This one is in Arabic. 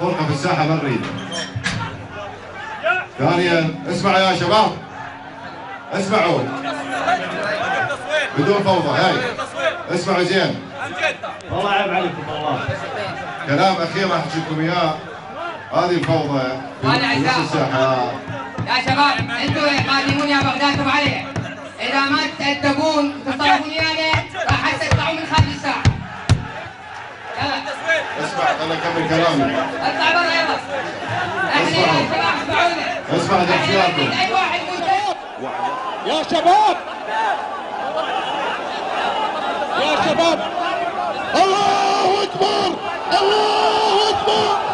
فرقة في الساحة ما نريد. ثانيا اسمعوا يا شباب، اسمعوا بدون فوضى. هاي اسمعوا زين، والله عيب عليكم والله. كلام اخير راح احكي لكم اياه. هذه الفوضى في نص الساحه. يا شباب انتم قادمون يا بغدادكم علي، اذا ما تأدبون وتصرفون ويانا راح تطلعوا من خارج الساحه. يلا اسمع انا اكمل كلامي. اطلع برا يلا. احنا يا شباب اسمعونا. اسمع تحكياتكم. اي واحد يا شباب يا شباب، الله اكبر الله اكبر.